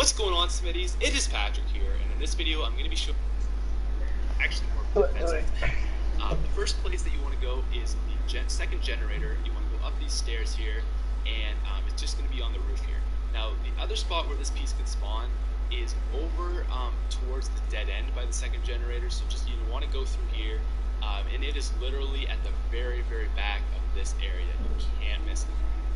What's going on, Smitties? It is Patrick here, and in this video I'm going to be showing actually more defensive. The first place that you want to go is the second generator. You want to go up these stairs here, and it's just going to be on the roof here. Now, the other spot where this piece can spawn is over towards the dead end by the second generator, so just you want to go through here, and it is literally at the very, very back of this area. You can't miss it.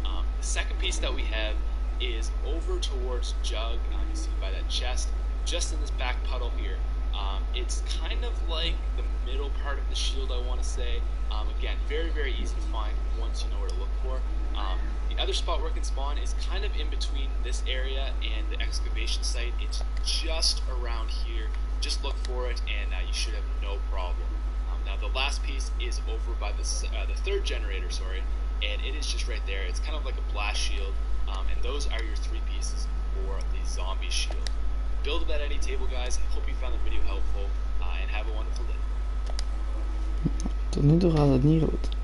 The second piece that we have is over towards Jug. You see by that chest, just in this back puddle here. It's kind of like the middle part of the shield, I want to say. Again, very, very easy to find once you know where to look for. The other spot where it can spawn is kind of in between this area and the excavation site. It's just around here. Just look for it, and you should have no problem. Now, the last piece is over by the third generator, sorry, and it is just right there. It's kind of like a blast shield, and those are your three pieces for the zombie shield. Build them at any table, guys. Hope you found the video helpful, and have a wonderful day. Tot nu toe gaat het niet goed.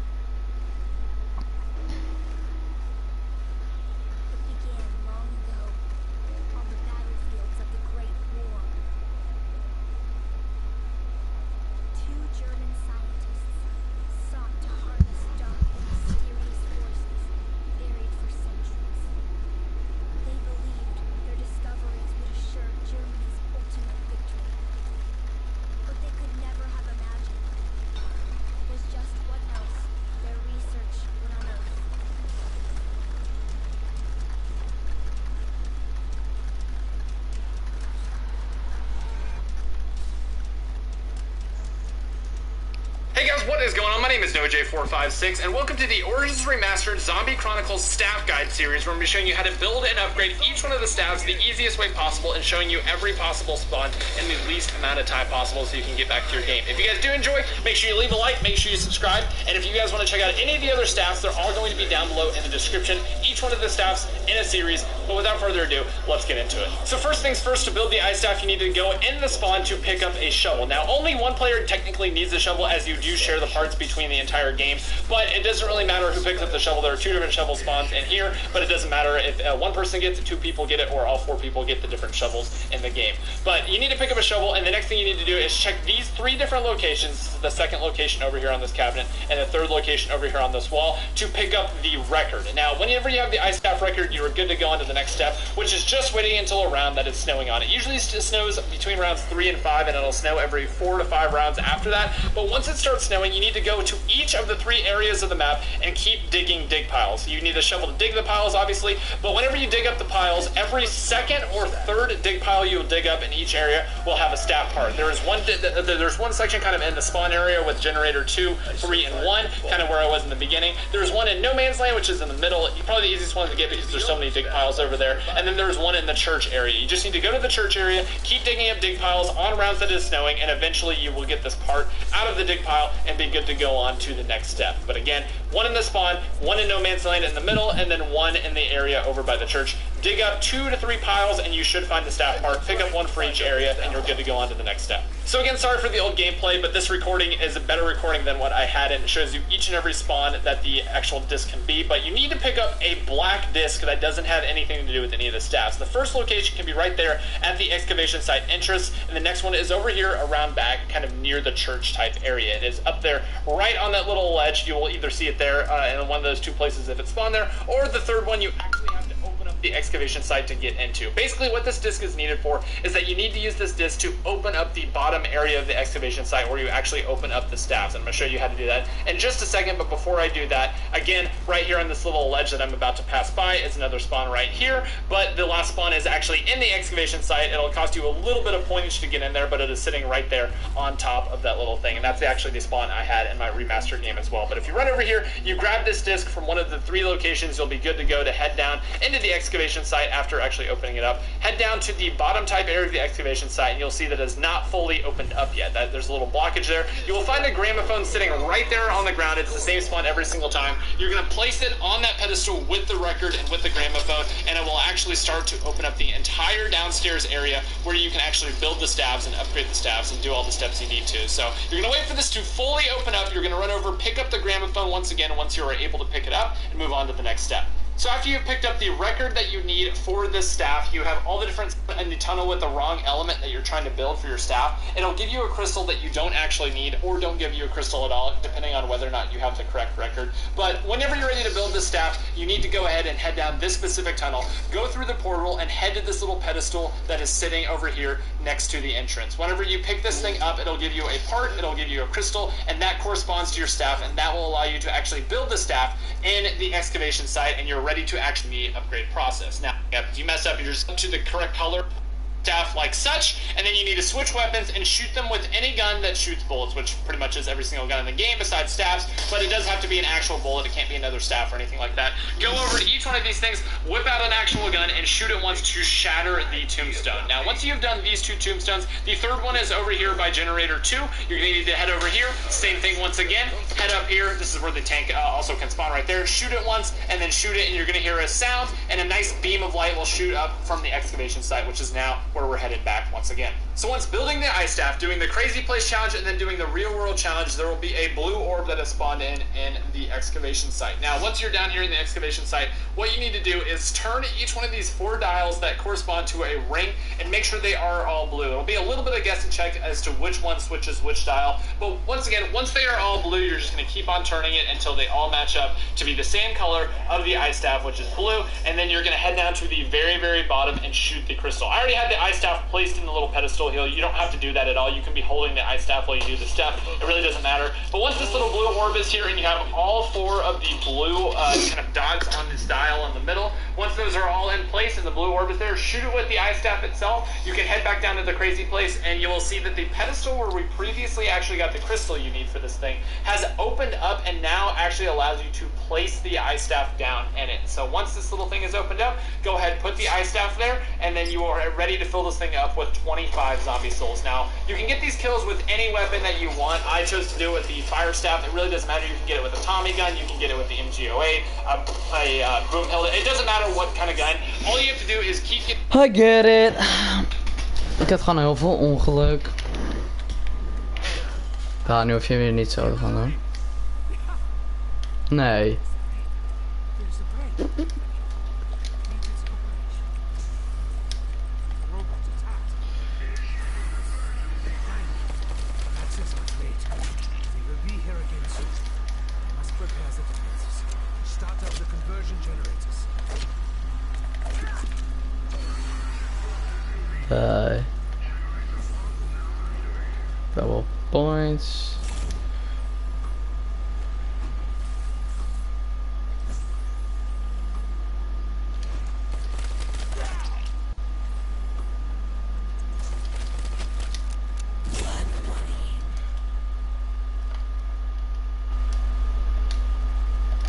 Hey guys, what is going on? My name is NoJ456, and welcome to the Origins Remastered Zombie Chronicles Staff Guide series, where I'm going to be showing you how to build and upgrade each one of the staffs the easiest way possible, and showing you every possible spawn in the least amount of time possible so you can get back to your game. If you guys do enjoy, make sure you leave a like, make sure you subscribe, and if you guys want to check out any of the other staffs, they're all going to be down below in the description. Each one of the staffs in a series, but without further ado, let's get into it. So first things first, to build the ice staff, you need to go in the spawn to pick up a shovel. Now, only one player technically needs a shovel, as you do share the parts between the entire game, but it doesn't really matter who picks up the shovel. There are two different shovel spawns in here, but it doesn't matter if one person gets it, two people get it, or all four people get the different shovels in the game. But you need to pick up a shovel, and the next thing you need to do is check these three different locations, the second location over here on this cabinet, and the third location over here on this wall, to pick up the record. Now, whenever you have the ice staff record, you are good to go on to the next step, which is just waiting until a round that is snowing on. It usually snows between rounds 3 and 5, and it'll snow every 4 to 5 rounds after that. But once it starts snowing, you need to go to each of the 3 areas of the map and keep digging dig piles. You need a shovel to dig the piles, obviously, but whenever you dig up the piles, every second or third dig pile you will dig up in each area will have a staff part. There's one section kind of in the spawn area with generator 2, 3, and 1, kind of where I was in the beginning. There's one in no man's land, which is in the middle. Probably the easiest one to get because there's so many dig piles over there. And then there's one in the church area. You just need to go to the church area, keep digging up dig piles on rounds that is snowing, and eventually you will get this part out of the dig pile and be good to go on to the next step. But again, one in the spawn, one in no man's land in the middle, and then one in the area over by the church. Dig up 2 to 3 piles and you should find the staff part. Pick up one for each area and you're good to go on to the next step. So again, sorry for the old gameplay, but this recording is a better recording than what I had, and it shows you each and every spawn that the actual disc can be. But you need to pick up a black disc that doesn't have anything to do with any of the staffs. The first location can be right there at the excavation site entrance, and the next one is over here around back, kind of near the church type area. It is up there right on that little ledge. You will either see it there in one of those 2 places if it's spawned there, or the third one you actually have to open up the excavation site to get into. Basically what this disc is needed for is that you need to use this disc to open up the bottom area of the excavation site where you actually open up the staffs. And I'm going to show you how to do that in just a second, but before I do that, again, right here on this little ledge that I'm about to pass by is another spawn right here, but the last spawn is actually in the excavation site. It'll cost you a little bit of pointage to get in there, but it is sitting right there on top of that little thing, and that's actually the spawn I had in my remastered game as well. But if you run over here, you grab this disc from one of the 3 locations, you'll be good to go to head down into the excavation site after actually opening it up. Head down to the bottom type area of the excavation site, and you'll see that it's not fully opened up yet. There's a little blockage there. You will find a gramophone sitting right there on the ground. It's the same spawn every single time. You're going to place it on that pedestal with the record and with the gramophone, and it will actually start to open up the entire downstairs area where you can actually build the staffs and upgrade the staffs and do all the steps you need to. So you're going to wait for this to fully open up. You're going to run over, pick up the gramophone once again once you are able to pick it up, and move on to the next step. So after you've picked up the record that you need for this staff, you have all the different in the tunnel with the wrong element that you're trying to build for your staff. It'll give you a crystal that you don't actually need, or don't give you a crystal at all, depending on whether or not you have the correct record. But whenever you're ready to build this staff, you need to go ahead and head down this specific tunnel, go through the portal, and head to this little pedestal that is sitting over here next to the entrance. Whenever you pick this thing up, it'll give you a part, it'll give you a crystal, and that corresponds to your staff, and that will allow you to actually build the staff in the excavation site, and you're ready to actually the upgrade process. Now, if you mess up, you're just up to the correct color staff like such, and then you need to switch weapons and shoot them with any gun that shoots bullets, which pretty much is every single gun in the game besides staffs, but it does have to be an actual bullet. It can't be another staff or anything like that. Go over to each one of these things, whip out an actual gun, and shoot it once to shatter the tombstone. Now, once you've done these 2 tombstones, the third one is over here by generator 2. You're going to need to head over here. Same thing once again. Head up here. This is where the tank also can spawn right there. Shoot it once, and then shoot it, and you're going to hear a sound, and a nice beam of light will shoot up from the excavation site, which is now where we're headed back once again. So once building the ice staff, doing the crazy place challenge, and then doing the real world challenge, there will be a blue orb that is spawned in the excavation site. Now, once you're down here in the excavation site, what you need to do is turn each one of these 4 dials that correspond to a ring and make sure they are all blue. It'll be a little bit of guess and check as to which one switches which dial, but once again, once they are all blue, you're just going to keep on turning it until they all match up to be the same color of the ice staff, which is blue, and then you're going to head down to the very, very bottom and shoot the crystal. I already had the ice staff placed in the little pedestal here. You don't have to do that at all. You can be holding the ice staff while you do the step. It really doesn't matter. But once this little blue orb is here and you have all 4 of the blue kind of dots on this dial in the middle, once those are all in place and the blue orb is there, shoot it with the ice staff itself. You can head back down to the crazy place, and you will see that the pedestal where we previously actually got the crystal you need for this thing has opened up and now actually allows you to place the ice staff down in it. So once this little thing is opened up, go ahead, put the ice staff there, and then you are ready to fill this thing up with 25 zombie souls. Now, you can get these kills with any weapon that you want. I chose to do it with the fire staff. It really doesn't matter. You can get it with a Tommy gun. You can get it with the MG08, a boom hill. It doesn't matter what kind of gun. All you have to do is keep it. I get it. Ik had gewoon heel veel ongeluk. Ja, nu hoef je weer niet zo te gaan hoor. Nee. Double points.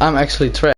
I'm actually trapped.